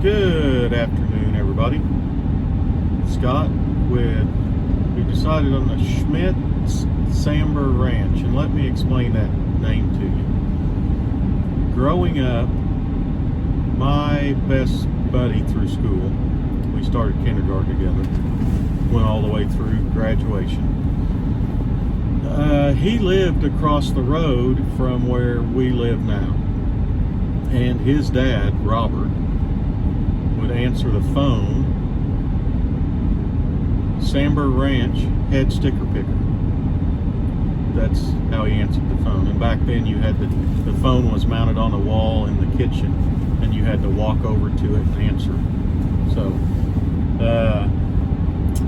Good afternoon, everybody. Scott we decided on the Schmidt Samber Ranch, and let me explain that name to you. Growing up, my best buddy through school, we started kindergarten together, went all the way through graduation. He lived across the road from where we live now, and his dad, Robert, would answer the phone. Samber Ranch head sticker picker. That's how he answered the phone. And back then you had the phone was mounted on the wall in the kitchen, and you had to walk over to it and answer. So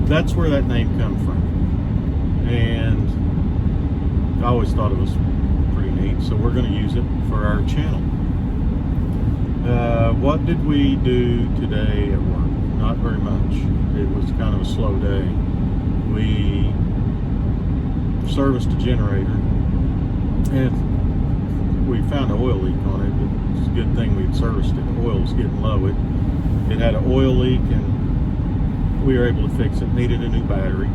that's where that name come from. And I always thought it was pretty neat, so we're going to use it for our channel. What did we do today at work? Not very much. It was kind of a slow day. We serviced a generator, and we found an oil leak on it. But it's a good thing we'd serviced it. The oil was getting low. It had an oil leak, and we were able to fix it. Needed a new battery.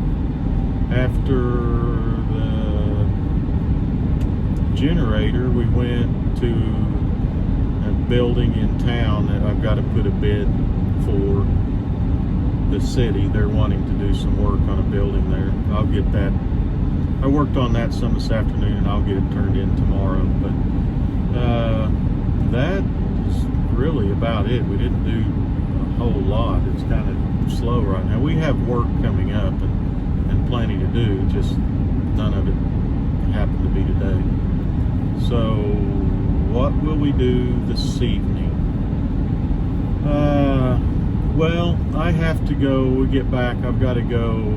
After the generator, we went to building in town that I've got to put a bid for the city. They're wanting to do some work on a building there. I'll get that. I worked on that some this afternoon, and I'll get it turned in tomorrow. But that is really about it. We didn't do a whole lot. It's kind of slow right now. We have work coming up and plenty to do, just none of it happened to be today. So what will we do this evening? Well, I have to go get back. I've got to go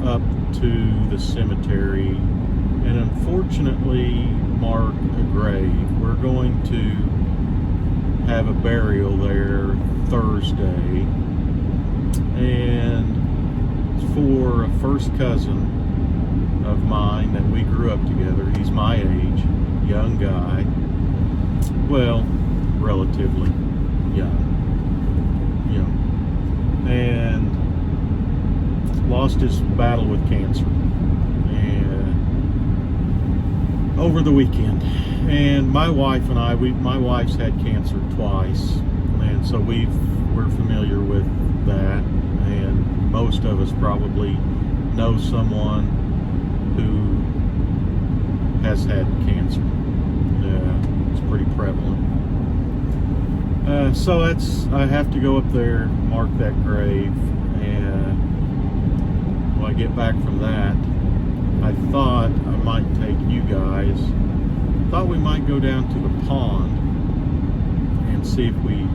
up to the cemetery and unfortunately mark a grave. We're going to have a burial there Thursday, and it's for a first cousin of mine that we grew up together. He's my age, young guy. Well, relatively young, and lost his battle with cancer and over the weekend. And my wife and I, my wife's had cancer twice, and so we're familiar with that. And most of us probably know someone who has had cancer. Pretty prevalent. So I have to go up there, mark that grave, and when I get back from that, I thought I might take you guys. Thought we might go down to the pond and see if we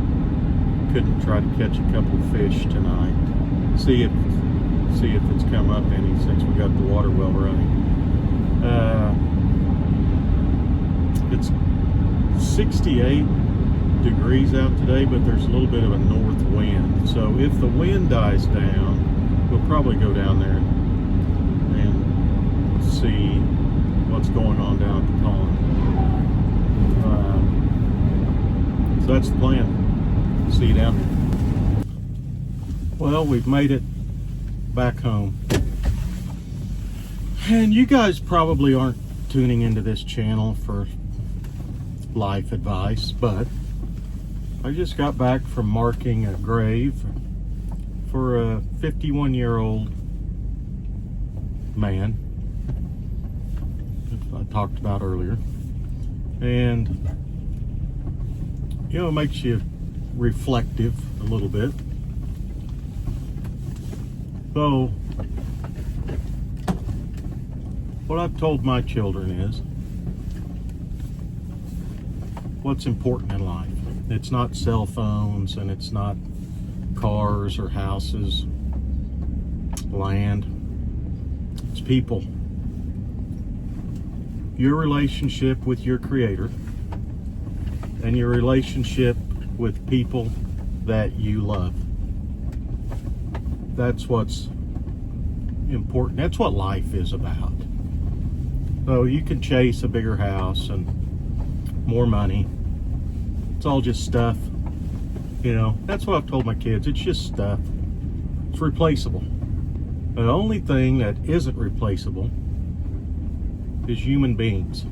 couldn't try to catch a couple fish tonight. See if it's come up any since we got the water well running. It's 68 degrees out today, but there's a little bit of a north wind. So if the wind dies down, we'll probably go down there and see what's going on down at the pond. So that's the plan. See you down there. Well, we've made it back home. And you guys probably aren't tuning into this channel for life advice, but I just got back from marking a grave for a 51-year-old man I talked about earlier. And it makes you reflective a little bit. So what I've told my children is what's important in life. It's not cell phones, and it's not cars or houses, land. It's people. Your relationship with your Creator and your relationship with people that you love. That's what's important. That's what life is about. So you can chase a bigger house and more money. It's all just stuff. You know, that's what I've told my kids. It's just stuff. It's replaceable. The only thing that isn't replaceable is human beings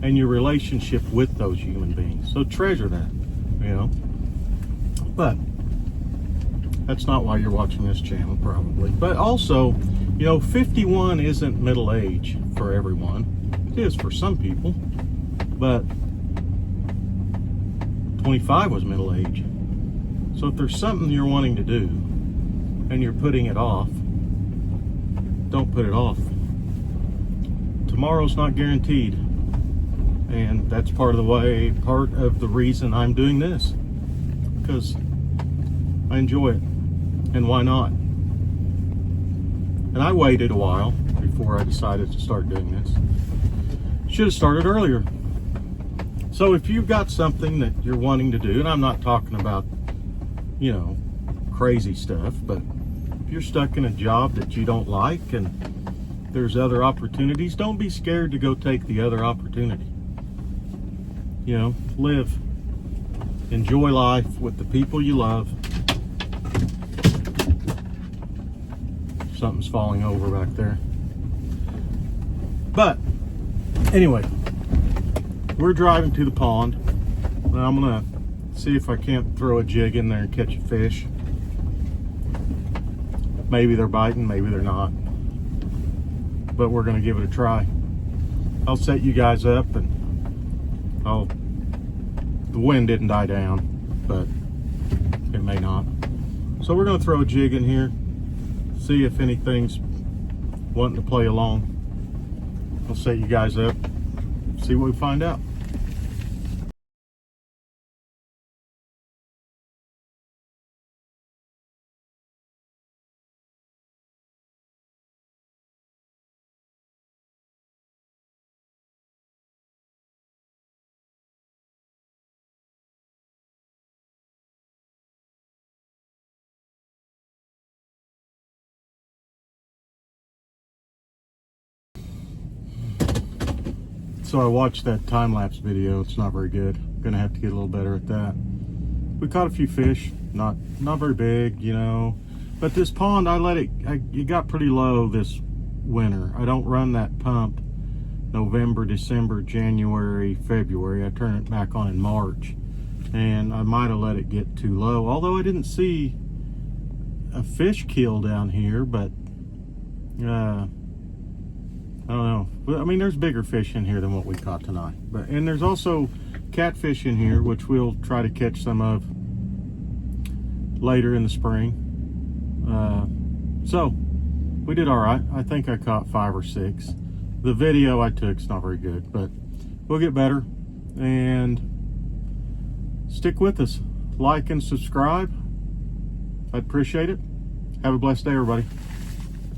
and your relationship with those human beings. So treasure that, you know. But that's not why you're watching this channel, probably. But also, you know, 51 isn't middle age for everyone. It is for some people. But 25 was middle age. So if there's something you're wanting to do and you're putting it off, don't put it off. Tomorrow's not guaranteed. And that's part of the reason I'm doing this. Because I enjoy it. And why not? And I waited a while before I decided to start doing this. Should have started earlier. So if you've got something that you're wanting to do, and I'm not talking about, you know, crazy stuff, but if you're stuck in a job that you don't like and there's other opportunities, don't be scared to go take the other opportunity. You know, live. Enjoy life with the people you love. Something's falling over back there. But anyway, we're driving to the pond, and I'm gonna see if I can't throw a jig in there and catch a fish. Maybe they're biting, maybe they're not, but we're gonna give it a try. I'll set you guys up, and the wind didn't die down, but it may not. So we're gonna throw a jig in here, see if anything's wanting to play along. I'll set you guys up, see what we find out. So I watched that time-lapse video. It's not very good. Gonna have to get a little better at that. We caught a few fish, not very big, you know. But this pond, it got pretty low this winter. I don't run that pump November, December, January, February. I turn it back on in March. And I might have let it get too low. Although I didn't see a fish kill down here, but I don't know. I mean, there's bigger fish in here than what we caught tonight. And there's also catfish in here, which we'll try to catch some of later in the spring. So we did all right. I think I caught 5 or 6. The video I took's not very good, but we'll get better. And stick with us. Like and subscribe. I'd appreciate it. Have a blessed day, everybody.